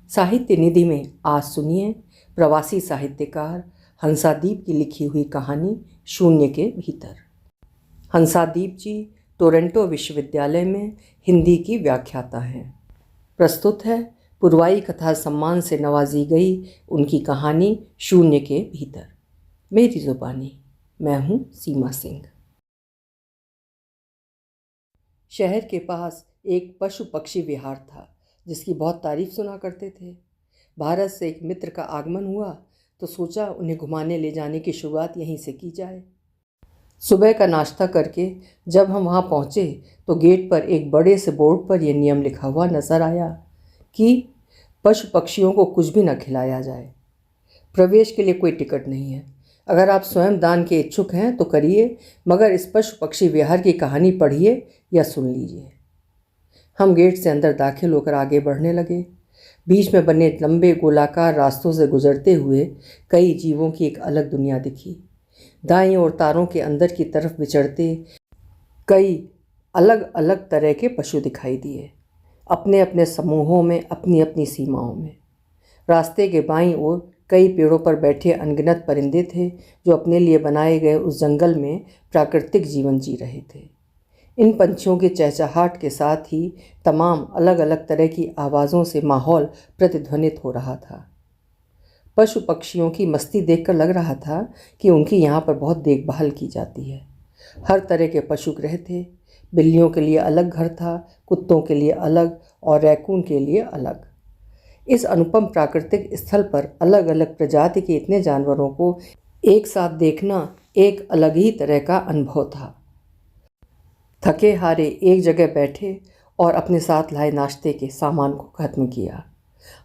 साहित्य निधि में आज सुनिए प्रवासी साहित्यकार हंसादीप की लिखी हुई कहानी शून्य के भीतर। हंसादीप जी टोरंटो विश्वविद्यालय में हिंदी की व्याख्याता हैं। प्रस्तुत है पुरवाई कथा सम्मान से नवाजी गई उनकी कहानी शून्य के भीतर। मेरी ज़ुबानी, मैं हूँ सीमा सिंह। शहर के पास एक पशु पक्षी विहार था जिसकी बहुत तारीफ सुना करते थे। भारत से एक मित्र का आगमन हुआ तो सोचा उन्हें घुमाने ले जाने की शुरुआत यहीं से की जाए। सुबह का नाश्ता करके जब हम वहाँ पहुँचे तो गेट पर एक बड़े से बोर्ड पर यह नियम लिखा हुआ नजर आया कि पशु पक्षियों को कुछ भी न खिलाया जाए। प्रवेश के लिए कोई टिकट नहीं है। अगर आप स्वयं दान के इच्छुक हैं तो करिए, मगर इस पशु पक्षी विहार की कहानी पढ़िए या सुन लीजिए। हम गेट से अंदर दाखिल होकर आगे बढ़ने लगे। बीच में बने लंबे गोलाकार रास्तों से गुजरते हुए कई जीवों की एक अलग दुनिया दिखी। दाईं ओर तारों के अंदर की तरफ विचरते कई अलग अलग तरह के पशु दिखाई दिए, अपने अपने समूहों में, अपनी अपनी सीमाओं में। रास्ते के बाईं ओर कई पेड़ों पर बैठे अनगिनत परिंदे थे जो अपने लिए बनाए गए उस जंगल में प्राकृतिक जीवन जी रहे थे। इन पंछियों की चहचहाहट के साथ ही तमाम अलग अलग तरह की आवाज़ों से माहौल प्रतिध्वनित हो रहा था। पशु पक्षियों की मस्ती देखकर लग रहा था कि उनकी यहाँ पर बहुत देखभाल की जाती है। हर तरह के पशु गृह थे। बिल्लियों के लिए अलग घर था, कुत्तों के लिए अलग और रैकून के लिए अलग। इस अनुपम प्राकृतिक स्थल पर अलग अलग प्रजाति के इतने जानवरों को एक साथ देखना एक अलग ही तरह का अनुभव था। थके हारे एक जगह बैठे और अपने साथ लाए नाश्ते के सामान को खत्म किया।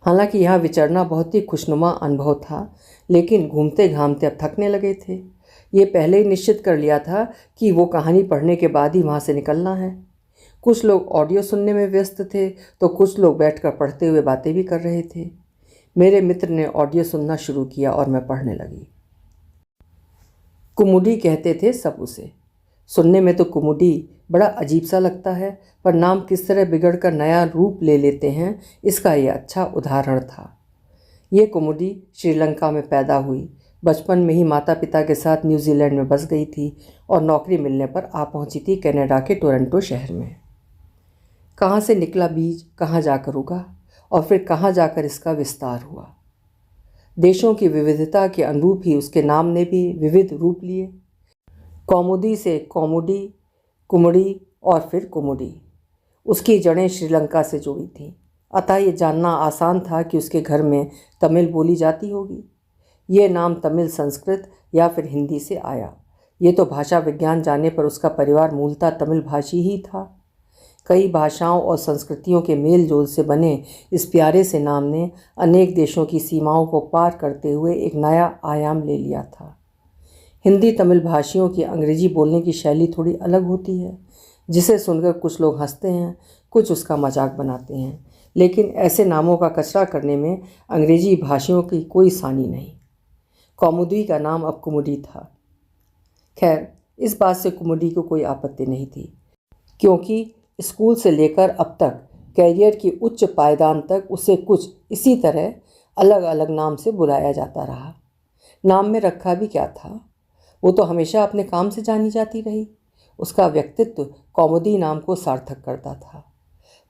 हालांकि यहाँ विचरना बहुत ही खुशनुमा अनुभव था, लेकिन घूमते घामते अब थकने लगे थे। ये पहले ही निश्चित कर लिया था कि वो कहानी पढ़ने के बाद ही वहाँ से निकलना है। कुछ लोग ऑडियो सुनने में व्यस्त थे तो कुछ लोग बैठकर पढ़ते हुए बातें भी कर रहे थे। मेरे मित्र ने ऑडियो सुनना शुरू किया और मैं पढ़ने लगी। कुमुदी कहते थे सब उसे। सुनने में तो कुमुदी बड़ा अजीब सा लगता है, पर नाम किस तरह बिगड़कर नया रूप ले लेते हैं इसका ये अच्छा उदाहरण था। ये कुमुदी श्रीलंका में पैदा हुई, बचपन में ही माता पिता के साथ न्यूजीलैंड में बस गई थी और नौकरी मिलने पर आ पहुंची थी कनाडा के टोरंटो शहर में। कहाँ से निकला बीज कहाँ जाकर उगा और फिर कहाँ जाकर इसका विस्तार हुआ। देशों की विविधता के अनुरूप ही उसके नाम ने भी विविध रूप लिए। कौमुदी से कौमुदी, कुमड़ी और फिर कुमुदी। उसकी जड़ें श्रीलंका से जुड़ी थीं, अतः ये जानना आसान था कि उसके घर में तमिल बोली जाती होगी। ये नाम तमिल संस्कृत या फिर हिंदी से आया। ये तो भाषा विज्ञान जानने पर उसका परिवार मूलतः तमिल भाषी ही था। कई भाषाओं और संस्कृतियों के मेल जोल से बने इस प्यारे से नाम ने अनेक देशों की सीमाओं को पार करते हुए एक नया आयाम ले लिया था। हिंदी तमिल भाषियों की अंग्रेजी बोलने की शैली थोड़ी अलग होती है, जिसे सुनकर कुछ लोग हंसते हैं, कुछ उसका मजाक बनाते हैं, लेकिन ऐसे नामों का कचरा करने में अंग्रेजी भाषियों की कोई सानी नहीं। कौमुदी का नाम अब कुमुदी था। खैर, इस बात से कुमुदी को कोई आपत्ति नहीं थी, क्योंकि स्कूल से लेकर अब तक कैरियर की उच्च पायदान तक उसे कुछ इसी तरह अलग अलग नाम से बुलाया जाता रहा। नाम में रखा भी क्या था, वो तो हमेशा अपने काम से जानी जाती रही। उसका व्यक्तित्व कौमुदी नाम को सार्थक करता था।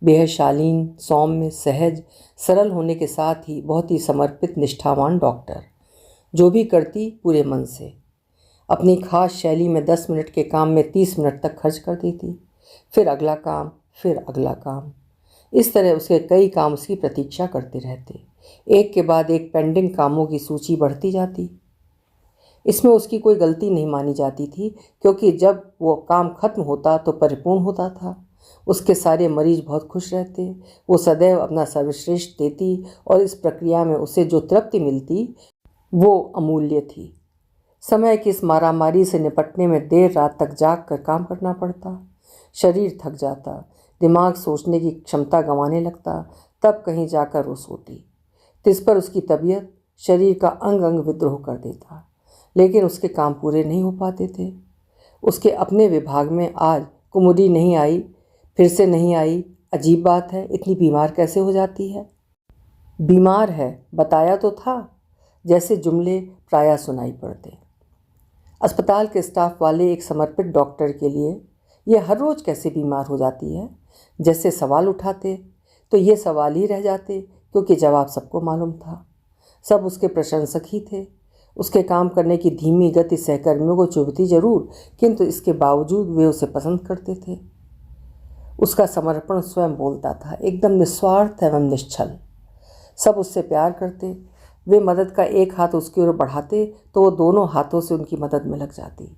बेहद शालीन, सौम्य, सहज, सरल होने के साथ ही बहुत ही समर्पित, निष्ठावान डॉक्टर। जो भी करती पूरे मन से। अपनी खास शैली में 10 मिनट के काम में 30 मिनट तक खर्च कर देती। फिर अगला काम, फिर अगला काम। इस तरह उसके कई काम उसकी प्रतीक्षा करते रहते। एक के बाद एक पेंडिंग कामों की सूची बढ़ती जाती। इसमें उसकी कोई गलती नहीं मानी जाती थी, क्योंकि जब वो काम खत्म होता तो परिपूर्ण होता था। उसके सारे मरीज बहुत खुश रहते। वो सदैव अपना सर्वश्रेष्ठ देती और इस प्रक्रिया में उसे जो तृप्ति मिलती वो अमूल्य थी। समय की इस मारामारी से निपटने में देर रात तक जाग कर काम करना पड़ता। शरीर थक जाता, दिमाग सोचने की क्षमता गंवाने लगता, तब कहीं जाकर वो सोती। तिस पर उसकी तबीयत शरीर का अंग अंग विद्रोह कर देता, लेकिन उसके काम पूरे नहीं हो पाते थे। उसके अपने विभाग में आज कुमुदी नहीं आई, फिर से नहीं आई। अजीब बात है, इतनी बीमार कैसे हो जाती है। बीमार है, बताया तो था, जैसे जुमले प्रायः सुनाई पड़ते। अस्पताल के स्टाफ वाले एक समर्पित डॉक्टर के लिए ये हर रोज़ कैसे बीमार हो जाती है जैसे सवाल उठाते तो ये सवाल ही रह जाते, क्योंकि जवाब सबको मालूम था। सब उसके प्रशंसक ही थे। उसके काम करने की धीमी गति सहकर्मियों को चुभती जरूर, किंतु इसके बावजूद वे उसे पसंद करते थे। उसका समर्पण स्वयं बोलता था, एकदम निस्वार्थ एवं निश्छल। सब उससे प्यार करते। वे मदद का एक हाथ उसकी ओर बढ़ाते तो वो दोनों हाथों से उनकी मदद में लग जाती।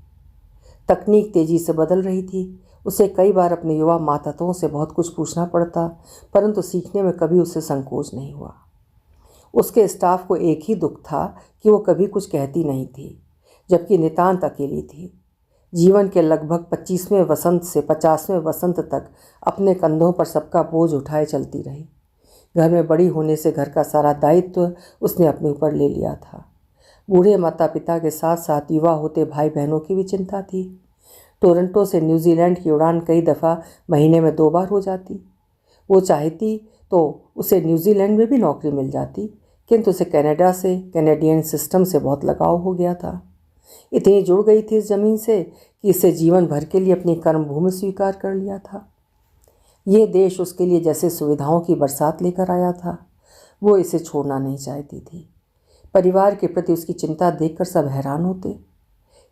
तकनीक तेजी से बदल रही थी। उसे कई बार अपने युवा माताओं से बहुत कुछ पूछना पड़ता, परंतु सीखने में कभी उसे संकोच नहीं हुआ। उसके स्टाफ को एक ही दुख था कि वो कभी कुछ कहती नहीं थी, जबकि नितांत अकेली थी। जीवन के लगभग 25वें वसंत से 50वें वसंत तक अपने कंधों पर सबका बोझ उठाए चलती रही। घर में बड़ी होने से घर का सारा दायित्व उसने अपने ऊपर ले लिया था। बूढ़े माता पिता के साथ साथ युवा होते भाई बहनों की भी चिंता थी। टोरंटो से न्यूजीलैंड की उड़ान कई दफ़ा महीने में 2 बार हो जाती। वो चाहती तो उसे न्यूजीलैंड में भी नौकरी मिल जाती, किंतु उसे कनाडा से, कैनेडियन सिस्टम से बहुत लगाव हो गया था। इतनी जुड़ गई थी इस ज़मीन से कि इसे जीवन भर के लिए अपनी कर्मभूमि स्वीकार कर लिया था। ये देश उसके लिए जैसे सुविधाओं की बरसात लेकर आया था। वो इसे छोड़ना नहीं चाहती थी। परिवार के प्रति उसकी चिंता देखकर सब हैरान होते।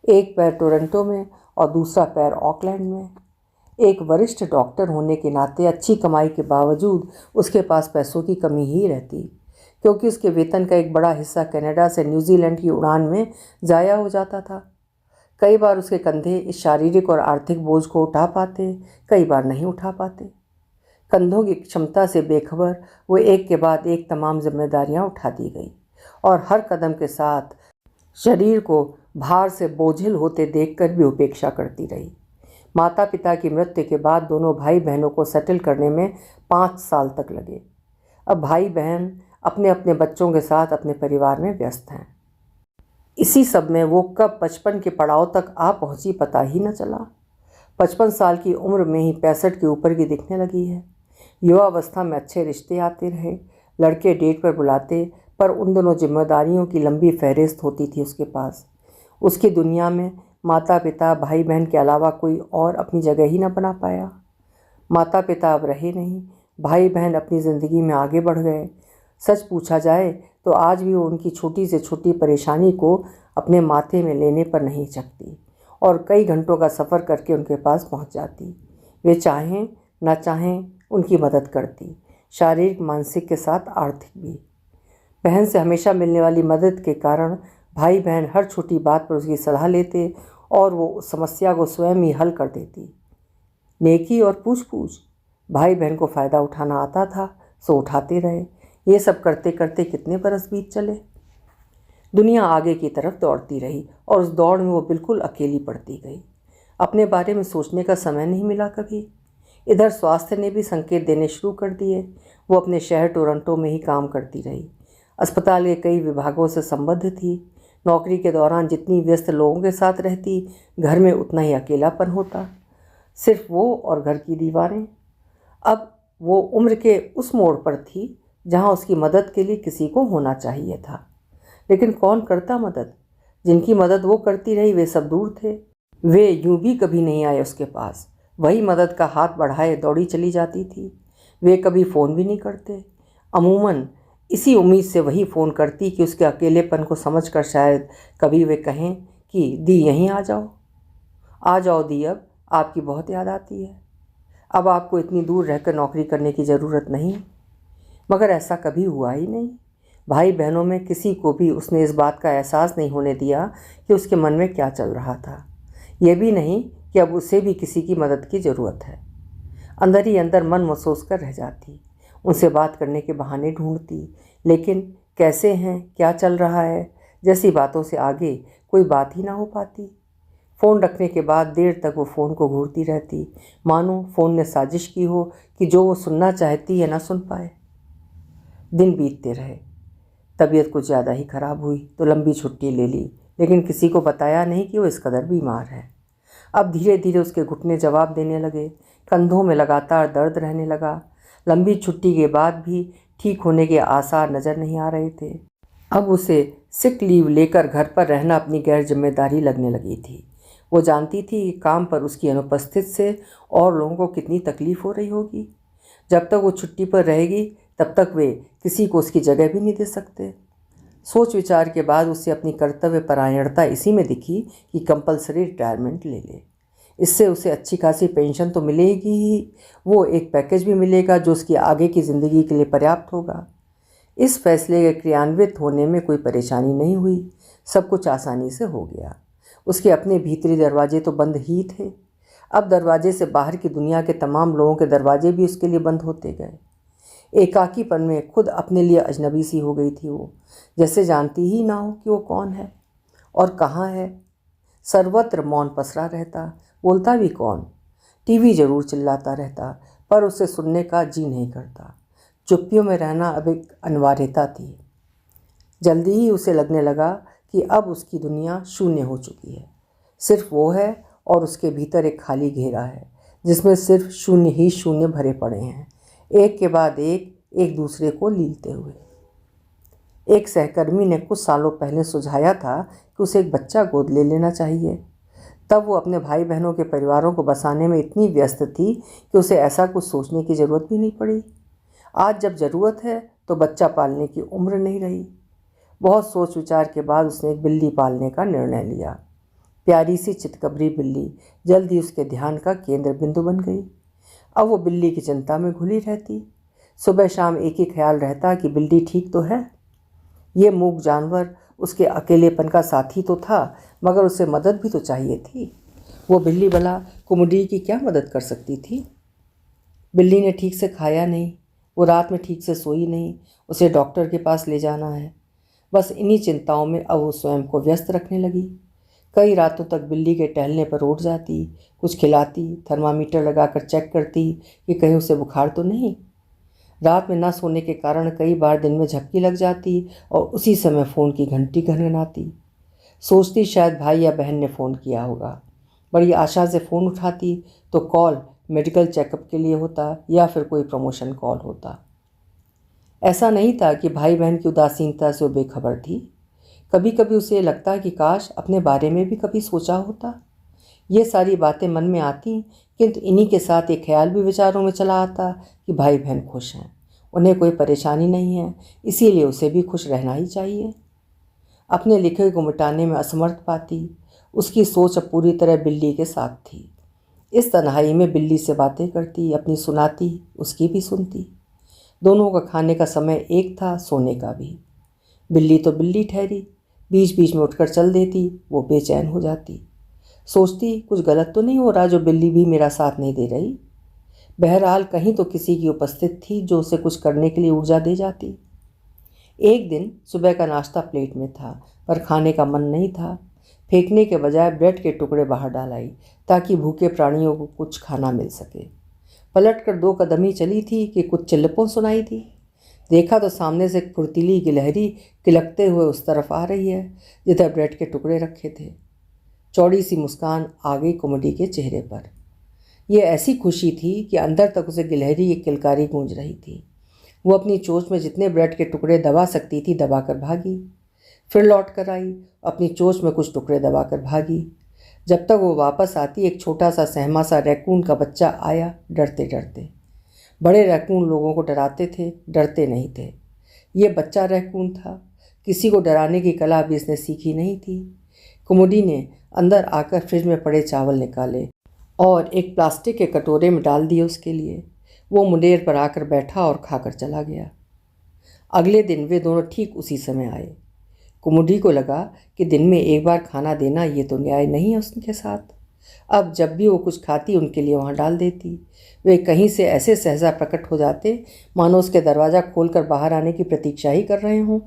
एक पैर टोरंटो में और दूसरा पैर ऑकलैंड में। एक वरिष्ठ डॉक्टर होने के नाते अच्छी कमाई के बावजूद उसके पास पैसों की कमी ही रहती, क्योंकि उसके वेतन का एक बड़ा हिस्सा कनाडा से न्यूजीलैंड की उड़ान में ज़ाया हो जाता था। कई बार उसके कंधे इस शारीरिक और आर्थिक बोझ को उठा पाते, कई बार नहीं उठा पाते। कंधों की क्षमता से बेखबर वो एक के बाद एक तमाम जिम्मेदारियां उठा दी गई और हर कदम के साथ शरीर को भार से बोझिल होते देखकर भी उपेक्षा करती रही। माता पिता की मृत्यु के बाद दोनों भाई बहनों को सेटल करने में 5 साल तक लगे। अब भाई बहन अपने अपने बच्चों के साथ अपने परिवार में व्यस्त हैं। इसी सब में वो कब 55 के पड़ाव तक आ पहुंची पता ही न चला। 55 साल की उम्र में ही 65 के ऊपर की दिखने लगी है। युवावस्था में अच्छे रिश्ते आते रहे, लड़के डेट पर बुलाते, पर उन दोनों जिम्मेदारियों की लंबी फहरिस्त होती थी उसके पास। उसकी दुनिया में माता पिता भाई बहन के अलावा कोई और अपनी जगह ही न बना पाया। माता पिता अब रहे नहीं, भाई बहन अपनी ज़िंदगी में आगे बढ़ गए। सच पूछा जाए तो आज भी वो उनकी छोटी से छोटी परेशानी को अपने माथे में लेने पर नहीं चकती और कई घंटों का सफ़र करके उनके पास पहुंच जाती। वे चाहें ना चाहें उनकी मदद करती, शारीरिक, मानसिक के साथ आर्थिक भी। बहन से हमेशा मिलने वाली मदद के कारण भाई बहन हर छोटी बात पर उसकी सलाह लेते और वो उस समस्या को स्वयं ही हल कर देती। नेकी और पूछ पूछ भाई बहन को फ़ायदा उठाना आता था, सो उठाते रहे। ये सब करते करते कितने बरस बीत चले। दुनिया आगे की तरफ दौड़ती रही और उस दौड़ में वो बिल्कुल अकेली पड़ती गई। अपने बारे में सोचने का समय नहीं मिला कभी। इधर स्वास्थ्य ने भी संकेत देने शुरू कर दिए। वो अपने शहर टोरंटो में ही काम करती रही। अस्पताल के कई विभागों से संबद्ध थी। नौकरी के दौरान जितनी व्यस्त लोगों के साथ रहती, घर में उतना ही अकेलापन होता। सिर्फ वो और घर की दीवारें। अब वो उम्र के उस मोड़ पर थी जहाँ उसकी मदद के लिए किसी को होना चाहिए था, लेकिन कौन करता मदद? जिनकी मदद वो करती रही वे सब दूर थे। वे यूं भी कभी नहीं आए उसके पास। वही मदद का हाथ बढ़ाए दौड़ी चली जाती थी। वे कभी फ़ोन भी नहीं करते। अमूमन इसी उम्मीद से वही फ़ोन करती कि उसके अकेलेपन को समझकर शायद कभी वे कहें कि दी यहीं आ जाओ दी, अब आपकी बहुत याद आती है। अब आपको इतनी दूर रहकर नौकरी करने की ज़रूरत नहीं। मगर ऐसा कभी हुआ ही नहीं। भाई बहनों में किसी को भी उसने इस बात का एहसास नहीं होने दिया कि उसके मन में क्या चल रहा था। यह भी नहीं कि अब उसे भी किसी की मदद की ज़रूरत है। अंदर ही अंदर मन महसूस कर रह जाती। उनसे बात करने के बहाने ढूंढती, लेकिन कैसे हैं, क्या चल रहा है, जैसी बातों से आगे कोई बात ही ना हो पाती। फ़ोन रखने के बाद देर तक वो फ़ोन को घूरती रहती, मानो फ़ोन ने साजिश की हो कि जो वो सुनना चाहती है ना सुन पाए। दिन बीतते रहे। तबीयत कुछ ज़्यादा ही खराब हुई तो लंबी छुट्टी ले ली, लेकिन किसी को बताया नहीं कि वो इस कदर बीमार है। अब धीरे धीरे उसके घुटने जवाब देने लगे, कंधों में लगातार दर्द रहने लगा। लंबी छुट्टी के बाद भी ठीक होने के आसार नज़र नहीं आ रहे थे। अब उसे सिक लीव लेकर घर पर रहना अपनी गैर जिम्मेदारी लगने लगी थी। वो जानती थी कि काम पर उसकी अनुपस्थिति से और लोगों को कितनी तकलीफ़ हो रही होगी। जब तक वो छुट्टी पर रहेगी तब तक वे किसी को उसकी जगह भी नहीं दे सकते। सोच विचार के बाद उसे अपनी कर्तव्य परायणता इसी में दिखी कि कंपलसरी रिटायरमेंट ले ले। इससे उसे अच्छी खासी पेंशन तो मिलेगी ही, वो एक पैकेज भी मिलेगा जो उसकी आगे की ज़िंदगी के लिए पर्याप्त होगा। इस फैसले के क्रियान्वित होने में कोई परेशानी नहीं हुई। सब कुछ आसानी से हो गया। उसके अपने भीतरी दरवाजे तो बंद ही थे, अब दरवाजे से बाहर की दुनिया के तमाम लोगों के दरवाजे भी उसके लिए बंद होते गए। एकाकीपन में खुद अपने लिए अजनबी सी हो गई थी वो, जैसे जानती ही ना हो कि वो कौन है और कहाँ है। सर्वत्र मौन पसरा रहता, बोलता भी कौन। टीवी जरूर चिल्लाता रहता, पर उसे सुनने का जी नहीं करता। चुप्पियों में रहना अब एक अनिवार्यता थी। जल्दी ही उसे लगने लगा कि अब उसकी दुनिया शून्य हो चुकी है। सिर्फ वो है और उसके भीतर एक खाली घेरा है जिसमें सिर्फ शून्य ही शून्य भरे पड़े हैं, एक के बाद एक दूसरे को लीलते हुए। एक सहकर्मी ने कुछ सालों पहले सुझाया था कि उसे एक बच्चा गोद ले लेना चाहिए। तब वो अपने भाई बहनों के परिवारों को बसाने में इतनी व्यस्त थी कि उसे ऐसा कुछ सोचने की ज़रूरत भी नहीं पड़ी। आज जब ज़रूरत है तो बच्चा पालने की उम्र नहीं रही। बहुत सोच विचार के बाद उसने एक बिल्ली पालने का निर्णय लिया। प्यारी सी चितकबरी बिल्ली जल्द ही उसके ध्यान का केंद्र बिंदु बन गई। अब वो बिल्ली की चिंता में घुली रहती। सुबह शाम एक ही ख्याल रहता कि बिल्ली ठीक तो है। ये मूक जानवर उसके अकेलेपन का साथी तो था, मगर उसे मदद भी तो चाहिए थी। वो बिल्ली भला कुमुदी की क्या मदद कर सकती थी? बिल्ली ने ठीक से खाया नहीं, वो रात में ठीक से सोई नहीं, उसे डॉक्टर के पास ले जाना है। बस इन्हीं चिंताओं में अब वो स्वयं को व्यस्त रखने लगी। कई रातों तक बिल्ली के टहलने पर उठ जाती, कुछ खिलाती, थर्मामीटर लगाकर चेक करती कि कहीं उसे बुखार तो नहीं। रात में न सोने के कारण कई बार दिन में झपकी लग जाती और उसी समय फ़ोन की घंटी घनघनाती। सोचती शायद भाई या बहन ने फ़ोन किया होगा। बड़ी आशा से फ़ोन उठाती तो कॉल मेडिकल चेकअप के लिए होता या फिर कोई प्रमोशन कॉल होता। ऐसा नहीं था कि भाई बहन की उदासीनता से वो बेखबर थी। कभी कभी उसे लगता कि काश अपने बारे में भी कभी सोचा होता। ये सारी बातें मन में आती, किंतु इन्हीं के साथ एक ख्याल भी विचारों में चला आता कि भाई बहन खुश हैं, उन्हें कोई परेशानी नहीं है, इसीलिए उसे भी खुश रहना ही चाहिए। अपने लिखे को मिटाने में असमर्थ पाती, उसकी सोच अब पूरी तरह बिल्ली के साथ थी। इस तन्हाई में बिल्ली से बातें करती, अपनी सुनाती, उसकी भी सुनती। दोनों का खाने का समय एक था, सोने का भी। बिल्ली तो बिल्ली ठहरी, बीच बीच में उठकर चल देती, वो बेचैन हो जाती। सोचती कुछ गलत तो नहीं हो रहा जो बिल्ली भी मेरा साथ नहीं दे रही। बहरहाल कहीं तो किसी की उपस्थिति थी जो उसे कुछ करने के लिए ऊर्जा दे जाती। एक दिन सुबह का नाश्ता प्लेट में था, पर खाने का मन नहीं था। फेंकने के बजाय ब्रेड के टुकड़े बाहर डाल आई ताकि भूखे प्राणियों को कुछ खाना मिल सके। पलट कर 2 कदम ही चली थी कि कुछ चिल्लपों सुनाई थी। देखा तो सामने से एक फुर्तीली गिलहरी किलकते हुए उस तरफ आ रही है जिधर ब्रेड के टुकड़े रखे थे। चौड़ी सी मुस्कान आ गई कुमुदी के चेहरे पर। यह ऐसी खुशी थी कि अंदर तक उसे गिलहरी की किलकारी गूंज रही थी। वो अपनी चोंच में जितने ब्रेड के टुकड़े दबा सकती थी दबाकर भागी, फिर लौट कर आई, अपनी चोंच में कुछ टुकड़े दबाकर भागी। जब तक वो वापस आती एक छोटा सा सहमा सा रैकून का बच्चा आया, डरते डरते। बड़े रैकून लोगों को डराते थे, डरते नहीं थे। ये बच्चा रैकून था। किसी को डराने की कला भी इसने सीखी नहीं थी। कुमुदी ने अंदर आकर फ्रिज में पड़े चावल निकाले और एक प्लास्टिक के कटोरे में डाल दिए उसके लिए। वो मुंडेर पर आकर बैठा और खाकर चला गया। अगले दिन वे दोनों ठीक उसी समय आए। कुमुदी को लगा कि दिन में एक बार खाना देना ये तो न्याय नहीं है उसके साथ। अब जब भी वो कुछ खाती उनके लिए वहाँ डाल देती। वे कहीं से ऐसे सहसा प्रकट हो जाते मानो उसके दरवाज़ा खोलकर बाहर आने की प्रतीक्षा ही कर रहे हों।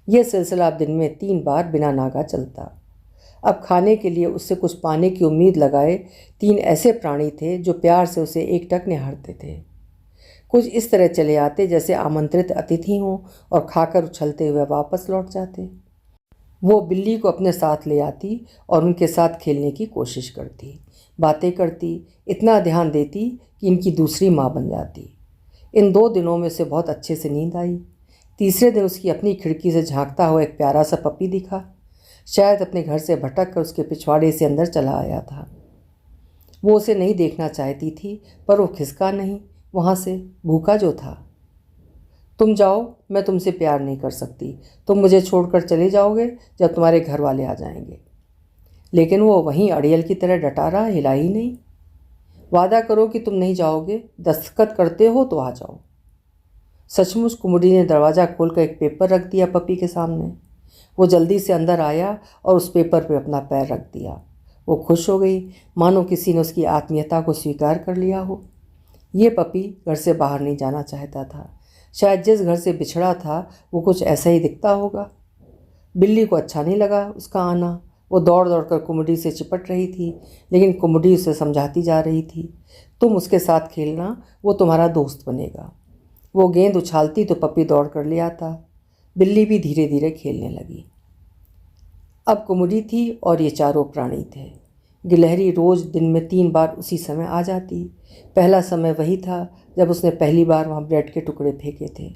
यह सिलसिला अब दिन में 3 बार बिना नागा चलता। अब खाने के लिए उससे कुछ पाने की उम्मीद लगाए 3 ऐसे प्राणी थे जो प्यार से उसे एकटक निहारते थे। कुछ इस तरह चले आते जैसे आमंत्रित अतिथि हों और खाकर उछलते हुए वापस लौट जाते। वो बिल्ली को अपने साथ ले आती और उनके साथ खेलने की कोशिश करती, बातें करती, इतना ध्यान देती कि इनकी दूसरी माँ बन जाती। इन 2 दिनों में उसे बहुत अच्छे से नींद आई। तीसरे दिन उसकी अपनी खिड़की से झांकता हुआ एक प्यारा सा पपी दिखा। शायद अपने घर से भटक कर उसके पिछवाड़े से अंदर चला आया था। वो उसे नहीं देखना चाहती थी, पर वो खिसका नहीं वहाँ से, भूखा जो था। तुम जाओ, मैं तुमसे प्यार नहीं कर सकती। तुम मुझे छोड़कर चले जाओगे जब तुम्हारे घर वाले आ जाएंगे। लेकिन वो वहीं अड़ियल की तरह डटा रहा, हिला ही नहीं। वादा करो कि तुम नहीं जाओगे, दस्तखत करते हो तो आ जाओ। सचमुच कुमुदी ने दरवाज़ा खोलकर एक पेपर रख दिया पपी के सामने। वो जल्दी से अंदर आया और उस पेपर पे अपना पैर रख दिया। वो खुश हो गई, मानो किसी ने उसकी आत्मीयता को स्वीकार कर लिया हो। ये पपी घर से बाहर नहीं जाना चाहता था। शायद जिस घर से बिछड़ा था वो कुछ ऐसा ही दिखता होगा। बिल्ली को अच्छा नहीं लगा उसका आना। वो दौड़ दौड़ कर कुमुदी से चिपट रही थी, लेकिन कुमुदी उसे समझाती जा रही थी, तुम उसके साथ खेलना, वो तुम्हारा दोस्त बनेगा। वो गेंद उछालती तो पपी दौड़ कर ले आता। बिल्ली भी धीरे धीरे खेलने लगी। अब कुमुदी थी और ये चारों प्राणी थे। गिलहरी रोज़ दिन में 3 बार उसी समय आ जाती। पहला समय वही था जब उसने पहली बार वहाँ ब्रेड के टुकड़े फेंके थे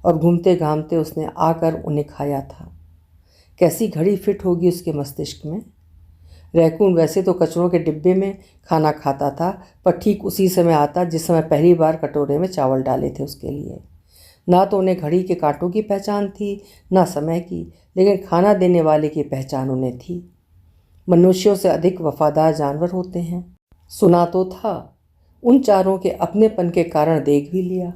और घूमते घामते उसने आकर उन्हें खाया था। कैसी घड़ी फिट होगी उसके मस्तिष्क में। रैकून वैसे तो कचरों के डिब्बे में खाना खाता था, पर ठीक उसी समय आता जिस समय पहली बार कटोरे में चावल डाले थे उसके लिए। ना तो उन्हें घड़ी के कांटों की पहचान थी, ना समय की, लेकिन खाना देने वाले की पहचान उन्हें थी। मनुष्यों से अधिक वफादार जानवर होते हैं, सुना तो था। उन चारों के अपनेपन के कारण देख भी लिया।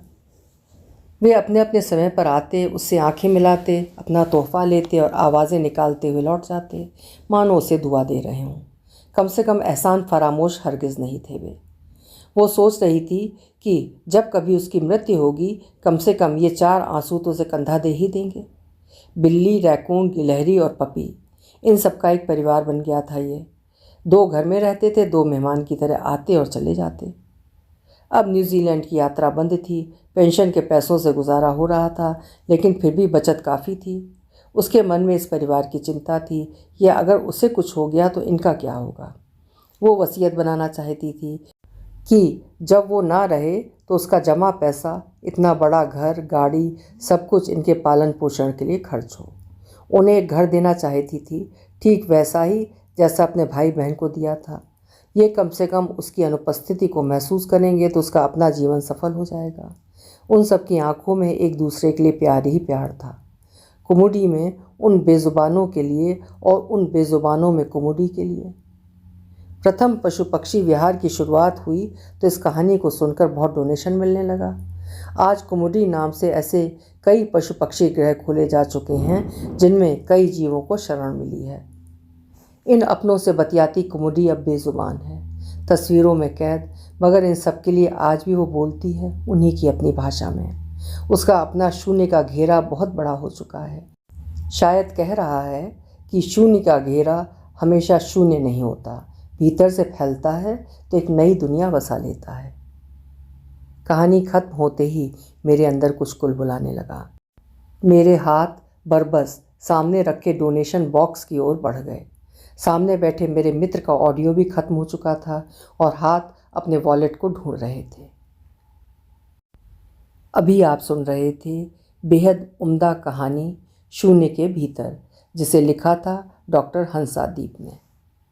वे अपने अपने समय पर आते, उससे आंखें मिलाते, अपना तोहफा लेते और आवाज़ें निकालते हुए लौट जाते, मानो उसे दुआ दे रहे हों। कम से कम एहसान फरामोश हरगिज़ नहीं थे वे। वो सोच रही थी कि जब कभी उसकी मृत्यु होगी, कम से कम ये 4 आंसू तो उसे कंधा दे ही देंगे। बिल्ली, रैकून, गिलहरी और पपी, इन सब का एक परिवार बन गया था ये। 2 घर में रहते थे, 2 मेहमान की तरह आते और चले जाते। अब न्यूजीलैंड की यात्रा बंद थी। पेंशन के पैसों से गुजारा हो रहा था, लेकिन फिर भी बचत काफ़ी थी। उसके मन में इस परिवार की चिंता थी कि अगर उसे कुछ हो गया तो इनका क्या होगा। वो वसीयत बनाना चाहती थी कि जब वो ना रहे तो उसका जमा पैसा, इतना बड़ा घर, गाड़ी, सब कुछ इनके पालन पोषण के लिए खर्च हो। उन्हें एक घर देना चाहती थी, ठीक वैसा ही जैसा अपने भाई बहन को दिया था। ये कम से कम उसकी अनुपस्थिति को महसूस करेंगे तो उसका अपना जीवन सफल हो जाएगा। उन सब की आंखों में एक दूसरे के लिए प्यार ही प्यार था। कुमुदी में उन बेजुबानों के लिए और उन बेजुबानों में कुमुदी के लिए। प्रथम पशु पक्षी विहार की शुरुआत हुई तो इस कहानी को सुनकर बहुत डोनेशन मिलने लगा। आज कुमुदी नाम से ऐसे कई पशु पक्षी गृह खोले जा चुके हैं जिनमें कई जीवों को शरण मिली है। इन अपनों से बतियाती कुमुदी अब बेजुबान है, तस्वीरों में कैद, मगर इन सब के लिए आज भी वो बोलती है उन्हीं की अपनी भाषा में। उसका अपना शून्य का घेरा बहुत बड़ा हो चुका है। शायद कह रहा है कि शून्य का घेरा हमेशा शून्य नहीं होता, भीतर से फैलता है तो एक नई दुनिया बसा लेता है। कहानी खत्म होते ही मेरे अंदर कुछ कुलबुलाने लगा। मेरे हाथ बरबस सामने रखे डोनेशन बॉक्स की ओर बढ़ गए। सामने बैठे मेरे मित्र का ऑडियो भी खत्म हो चुका था और हाथ अपने वॉलेट को ढूंढ रहे थे। अभी आप सुन रहे थे बेहद उम्दा कहानी शून्य के भीतर, जिसे लिखा था डॉक्टर हंसादीप ने।